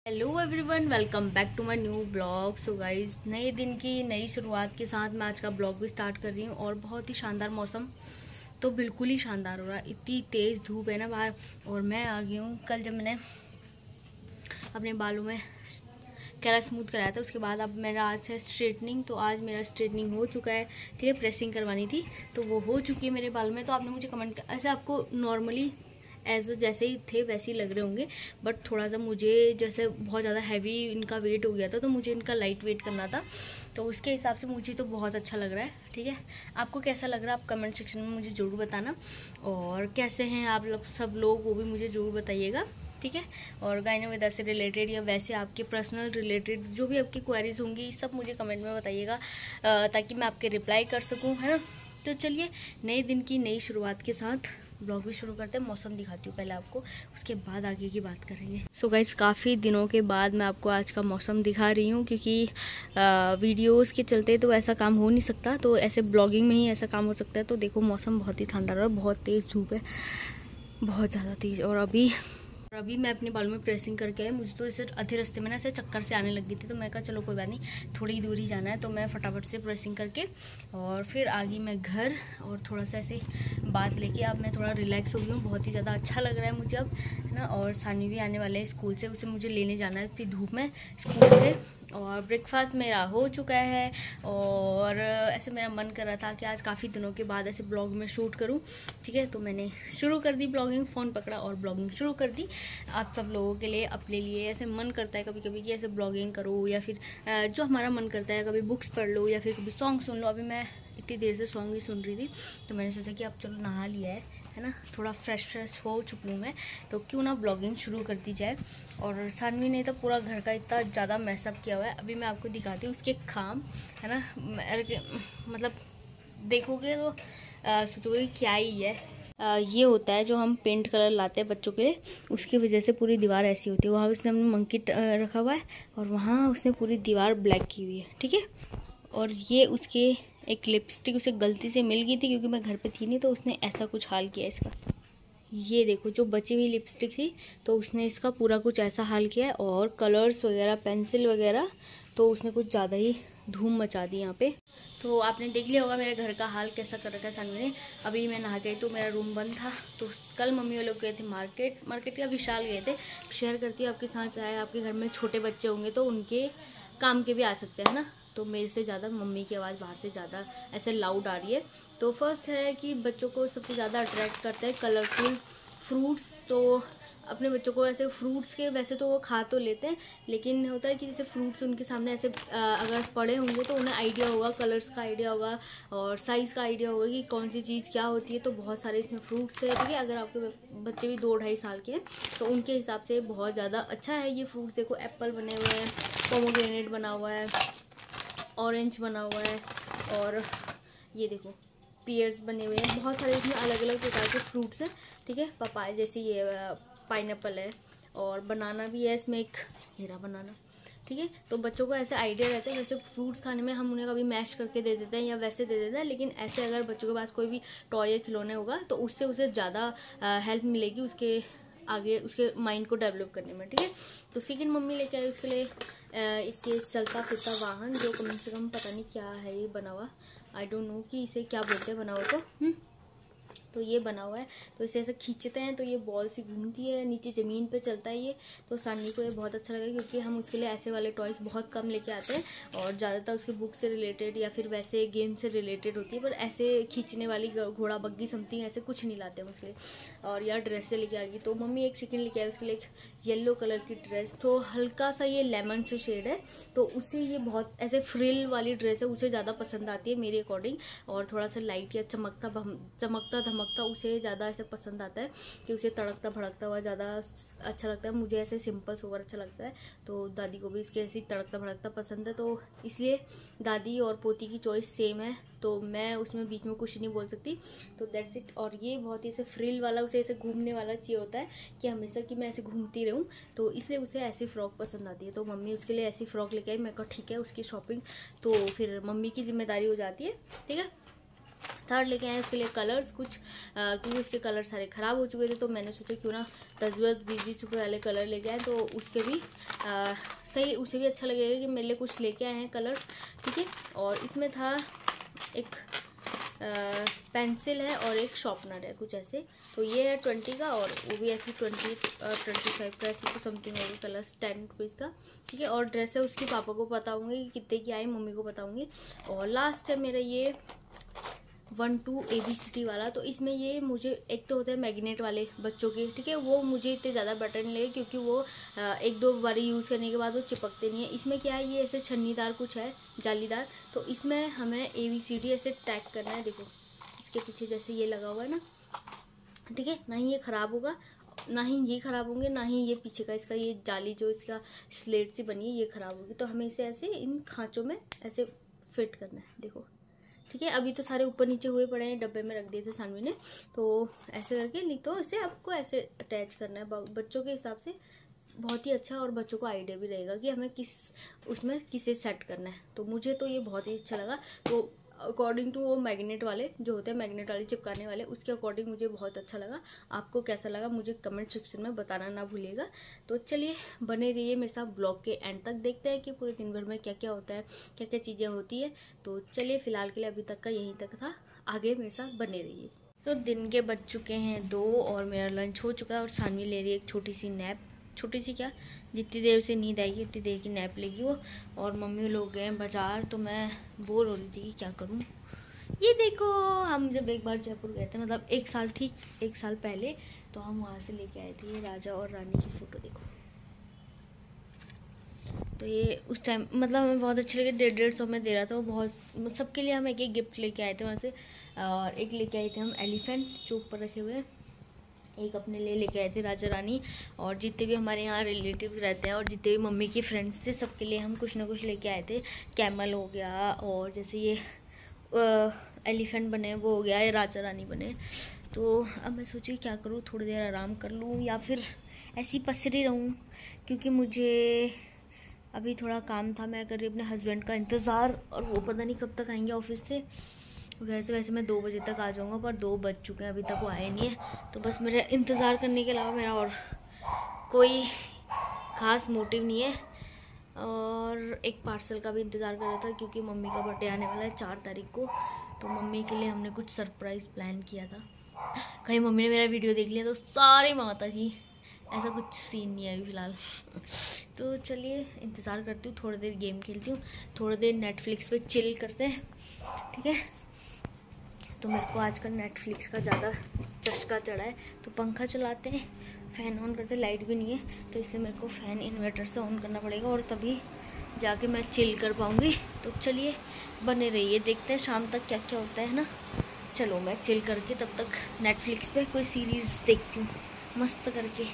Hello everyone, welcome back to my new blog. So guys, नए दिन की नई शुरुआत के साथ मैं आज का ब्लॉग भी स्टार्ट कर रही हूँ। और बहुत ही शानदार मौसम, तो बिल्कुल ही शानदार हो रहा है। इतनी तेज़ धूप है ना बाहर। और मैं आ गई हूँ, कल जब मैंने अपने बालों में कैरा स्मूथ कराया था, उसके बाद अब मेरा आज है स्ट्रेटनिंग। तो आज मेरा स्ट्रेटनिंग हो चुका है, ठीक है। प्रेसिंग करवानी थी तो वो हो चुकी है मेरे बाल में। तो आपने मुझे कमेंट, ऐसे आपको नॉर्मली जैसे ही थे वैसे ही लग रहे होंगे, बट थोड़ा सा मुझे जैसे बहुत ज़्यादा हैवी इनका वेट हो गया था, तो मुझे इनका लाइट वेट करना था। तो उसके हिसाब से मुझे तो बहुत अच्छा लग रहा है, ठीक है। आपको कैसा लग रहा है आप कमेंट सेक्शन में मुझे ज़रूर बताना। और कैसे हैं आप लोग, सब लोग, वो भी मुझे ज़रूर बताइएगा, ठीक है। और गायनोवेदा से रिलेटेड या वैसे आपके पर्सनल रिलेटेड जो भी आपकी क्वेरीज होंगी, सब मुझे कमेंट में बताइएगा, ताकि मैं आपके रिप्लाई कर सकूँ, है ना। तो चलिए, नए दिन की नई शुरुआत के साथ ब्लॉग भी शुरू करते हैं। मौसम दिखाती हूँ पहले आपको, उसके बाद आगे की बात करेंगे। सो गाइस, काफ़ी दिनों के बाद मैं आपको आज का मौसम दिखा रही हूँ, क्योंकि वीडियोस के चलते तो ऐसा काम हो नहीं सकता, तो ऐसे ब्लॉगिंग में ही ऐसा काम हो सकता है। तो देखो, मौसम बहुत ही शानदार है, बहुत तेज़ धूप है, बहुत ज़्यादा तेज़। और अभी मैं अपने बालों में प्रेसिंग करके आई। मुझे तो इसे आधे रास्ते में ना ऐसे चक्कर से आने लगी थी, तो मैं कहा चलो कोई बात नहीं, थोड़ी दूर ही जाना है। तो मैं फटाफट से प्रेसिंग करके और फिर आ गई मैं घर। और थोड़ा सा ऐसे बात लेके अब मैं थोड़ा रिलैक्स हो गई हूँ। बहुत ही ज़्यादा अच्छा लग रहा है मुझे अब, है ना। और सानी भी आने वाले हैं स्कूल से, उसे मुझे लेने जाना है इतनी धूप में स्कूल से। और ब्रेकफास्ट मेरा हो चुका है। और ऐसे मेरा मन कर रहा था कि आज काफ़ी दिनों के बाद ऐसे ब्लॉग में शूट करूं, ठीक है। तो मैंने शुरू कर दी ब्लॉगिंग, फ़ोन पकड़ा और ब्लॉगिंग शुरू कर दी। आप सब लोगों के लिए, अपने लिए। ऐसे मन करता है कभी कभी कि ऐसे ब्लॉगिंग करो, या फिर जो हमारा मन करता है, कभी बुक्स पढ़ लो या फिर कभी सॉन्ग सुन लो। अभी मैं इतनी देर से सॉन्ग ही सुन रही थी, तो मैंने सोचा कि अब चलो नहा लिया है ना, थोड़ा फ्रेश हो चुकी हूँ मैं, तो क्यों ना ब्लॉगिंग शुरू कर दी जाए। और सानवी ने तो पूरा घर का इतना ज़्यादा मैसअप किया हुआ है। अभी मैं आपको दिखाती हूँ उसके काम, है ना। मतलब देखोगे तो सोचोगे क्या ही है। ये होता है जो हम पेंट कलर लाते हैं बच्चों के लिए, उसकी वजह से पूरी दीवार ऐसी होती है। वहाँ उसने हमने मंकी रखा हुआ है, और वहाँ उसने पूरी दीवार ब्लैक की हुई है, ठीक है। और ये उसके एक लिपस्टिक उसे गलती से मिल गई थी, क्योंकि मैं घर पे थी नहीं, तो उसने ऐसा कुछ हाल किया इसका। ये देखो, जो बची हुई लिपस्टिक थी, तो उसने इसका पूरा कुछ ऐसा हाल किया है। और कलर्स वगैरह, पेंसिल वगैरह, तो उसने कुछ ज़्यादा ही धूम मचा दी यहाँ पे। तो आपने देख लिया होगा मेरे घर का हाल कैसा कर रखा है सानवी ने। अभी मैं नहा गई तो मेरा रूम बंद था। तो कल मम्मी वो लोग गए थे मार्केट या विशाल गए थे। शेयर करती है आपके साथ, आए आपके घर में छोटे बच्चे होंगे तो उनके काम के भी आ सकते हैं ना। तो मेरे से ज़्यादा मम्मी की आवाज़ बाहर से ज़्यादा ऐसे लाउड आ रही है। तो फर्स्ट है कि बच्चों को सबसे ज़्यादा अट्रैक्ट करते हैं कलरफुल फ्रूट्स। तो अपने बच्चों को ऐसे फ्रूट्स के, वैसे तो वो खा तो लेते हैं, लेकिन होता है कि जैसे फ्रूट्स उनके सामने ऐसे अगर पड़े होंगे तो उन्हें आइडिया होगा, कलर्स का आइडिया होगा और साइज़ का आइडिया होगा कि कौन सी चीज़ क्या होती है। तो बहुत सारे इसमें फ्रूट्स है, ठीक है। अगर आपके बच्चे भी 2-2.5 साल के हैं तो उनके हिसाब से बहुत ज़्यादा अच्छा है ये फ्रूट्स। देखो, एप्पल बने हुए हैं, पोमोग्रेनेट बना हुआ है, ऑरेंज बना हुआ है, और ये देखो पियर्स बने हुए हैं। बहुत सारे इसमें अलग अलग प्रकार के फ्रूट्स हैं, ठीक है। पपाया, जैसे ये पाइनएप्पल है, और बनाना भी है इसमें, एक मेरा बनाना, ठीक है। तो बच्चों को ऐसे आइडिया रहता है। वैसे फ्रूट्स खाने में हम उन्हें कभी मैश करके दे देते हैं या वैसे दे देते हैं, लेकिन ऐसे अगर बच्चों के पास कोई भी टॉय या खिलौने होगा तो उससे उसे ज़्यादा हेल्प मिलेगी उसके आगे, उसके माइंड को डेवलप करने में, ठीक है। तो सेकंड मम्मी लेके आई उसके लिए एक चलता फिरता वाहन, जो कम से कम पता नहीं क्या है ये बना हुआ, आई डोंट नो कि इसे क्या बोलते हैं बना हुआ को। तो ये बना हुआ है, तो इसे ऐसे खींचते हैं तो ये बॉल सी घूमती है, नीचे ज़मीन पे चलता है ये। तो सानी को ये बहुत अच्छा लगा, क्योंकि हम उसके लिए ऐसे वाले टॉयज़ बहुत कम लेके आते हैं, और ज़्यादातर उसके बुक से रिलेटेड या फिर वैसे गेम से रिलेटेड होती है, पर ऐसे खींचने वाली घोड़ा बग्गी समथिंग ऐसे कुछ नहीं लाते हैं उसके लिए। और यार ड्रेस से लेके आ गई, तो मम्मी एक सेकेंड लेके आई उसके लिए एक येलो कलर की ड्रेस। तो हल्का सा ये लेमन से शेड है, तो उसे ये बहुत ऐसे फ्रिल वाली ड्रेस है, उसे ज़्यादा पसंद आती है मेरे अकॉर्डिंग। और थोड़ा सा लाइट या चमकता धमकता उसे ज़्यादा ऐसे पसंद आता है, कि उसे तड़कता भड़कता हुआ ज़्यादा अच्छा लगता है। मुझे ऐसे सिंपल सोवर अच्छा लगता है, तो दादी को भी इसके ऐसी तड़कता भड़कता पसंद है। तो इसलिए दादी और पोती की चॉइस सेम है, तो मैं उसमें बीच में कुछ नहीं बोल सकती। तो दैट्स इट। और ये बहुत ही ऐसे फ्रिल वाला, उसे ऐसे घूमने वाला चाहिए होता है कि हमेशा कि मैं ऐसे घूमती रहूँ, तो इसलिए उसे ऐसी फ्रॉक पसंद आती है। तो मम्मी उसके लिए ऐसी फ्रॉक लेके आई। मैं कहा ठीक है, उसकी शॉपिंग तो फिर मम्मी की जिम्मेदारी हो जाती है, ठीक है। थर्ड लेके आए उसके लिए कलर्स कुछ, क्योंकि उसके कलर सारे ख़राब हो चुके थे, तो मैंने सोचा क्यों ना 10-20 रुपये वाले कलर लेके आए, तो उसके भी सही, उसे भी अच्छा लगेगा कि मेरे लिए कुछ लेके आए हैं कलर्स, ठीक है। और इसमें था एक पेंसिल है और एक शॉर्पनर है कुछ ऐसे, तो ये है 20 का, और वो भी ऐसे 25 का ऐसे कुछ समथिंग होगा, कलर्स 10 रुपीज़ का, ठीक है। और ड्रेस है उसकी पापा को बताऊंगी कि कितने की आई, मम्मी को बताऊंगी। और लास्ट है मेरा ये 1-2 ABCD वाला, तो इसमें ये मुझे एक तो होता है मैग्नेट वाले बच्चों के, ठीक है, वो मुझे इतने ज़्यादा बेटर नहीं लगे क्योंकि वो 1-2 बारी यूज़ करने के बाद वो चिपकते नहीं है। इसमें क्या है, ये ऐसे छन्नीदार कुछ है, जालीदार, तो इसमें हमें ABCD ऐसे टैग करना है, देखो इसके पीछे जैसे ये लगा हुआ है ना, ठीक है, ना ही ये ख़राब होगा, ना ही ये ख़राब होंगे, ना ही ये पीछे का इसका ये जाली जो इसका स्लेट से बनी है ये ख़राब होगी, तो हमें इसे ऐसे इन खाँचों में ऐसे फिट करना है, देखो, ठीक है। अभी तो सारे ऊपर नीचे हुए पड़े हैं, डब्बे में रख दिए थे सानवी ने, तो ऐसे करके, नहीं तो इसे आपको ऐसे अटैच करना है बच्चों के हिसाब से, बहुत ही अच्छा, और बच्चों को आइडिया भी रहेगा कि हमें उसमें किसे सेट करना है, तो मुझे तो ये बहुत ही अच्छा लगा। तो अकॉर्डिंग टू वो मैग्नेट वाले जो होते हैं, मैग्नेट वाले चिपकाने वाले, उसके अकॉर्डिंग मुझे बहुत अच्छा लगा। आपको कैसा लगा मुझे कमेंट सेक्शन में बताना ना भूलिएगा। तो चलिए बने रहिए मेरे साथ, ब्लॉग के एंड तक देखते हैं कि पूरे दिन भर में क्या क्या होता है, क्या क्या चीज़ें होती है। तो चलिए फिलहाल के लिए अभी तक का यहीं तक था, आगे मेरे साथ बने रहिए। तो दिन के बज चुके हैं 2 और मेरा लंच हो चुका है, और सानवी ले रही है एक छोटी सी नैप, छोटी सी क्या, जितनी देर से नींद आएगी उतनी देर की नैप लेगी वो। और मम्मी लोग गए हैं बाज़ार, तो मैं बोर हो रही थी कि क्या करूं। ये देखो, हम जब एक बार जयपुर गए थे, मतलब 1 साल, ठीक 1 साल पहले, तो हम वहाँ से लेके आए थे ये राजा और रानी की फ़ोटो, देखो। तो ये उस टाइम मतलब हमें बहुत अच्छे लगे, 150-150 में दे रहा था वो, बहुत सबके लिए हम एक गिफ्ट लेके आए थे वहाँ से। और एक लेके आए थे हम एलिफेंट जो ऊपर रखे हुए, एक अपने लिए लेके आए थे राजा रानी, और जितने भी हमारे यहाँ रिलेटिव रहते हैं और जितने भी मम्मी के फ्रेंड्स थे सबके लिए हम कुछ ना कुछ लेके आए थे। कैमल हो गया, और जैसे ये एलिफेंट बने वो हो गया, ये राजा रानी बने। तो अब मैं सोची क्या करूँ, थोड़ी देर आराम कर लूँ या फिर ऐसी पसरी रहूँ, क्योंकि मुझे अभी थोड़ा काम था, मैं कर रही अपने हस्बैंड का इंतज़ार, और वो पता नहीं कब तक आएंगे ऑफिस से। वैसे मैं 2 बजे तक आ जाऊँगा, पर 2 बज चुके हैं, अभी तक वो आए नहीं है। तो बस मेरा इंतज़ार करने के अलावा मेरा और कोई ख़ास मोटिव नहीं है। और एक पार्सल का भी इंतज़ार कर रहा था, क्योंकि मम्मी का बर्थडे आने वाला है 4 तारीख को, तो मम्मी के लिए हमने कुछ सरप्राइज़ प्लान किया था। कहीं मम्मी ने मेरा वीडियो देख लिया तो सारे माता जी, ऐसा कुछ सीन नहीं है अभी फ़िलहाल। तो चलिए इंतज़ार करती हूँ, थोड़ी देर गेम खेलती हूँ, थोड़ी देर नेटफ्लिक्स पे चिल करते हैं, ठीक है। तो मेरे को आजकल नेटफ्लिक्स का ज़्यादा चस्का चढ़ा है, तो पंखा चलाते हैं, फ़ैन ऑन करते हैं, लाइट भी नहीं है, तो इसलिए मेरे को फ़ैन इन्वर्टर से ऑन करना पड़ेगा, और तभी जाके मैं चिल कर पाऊँगी। तो चलिए बने रहिए, देखते हैं शाम तक क्या क्या होता है ना। चलो मैं चिल करके तब तक नेटफ्लिक्स पे कोई सीरीज़ देखती हूँ मस्त करके।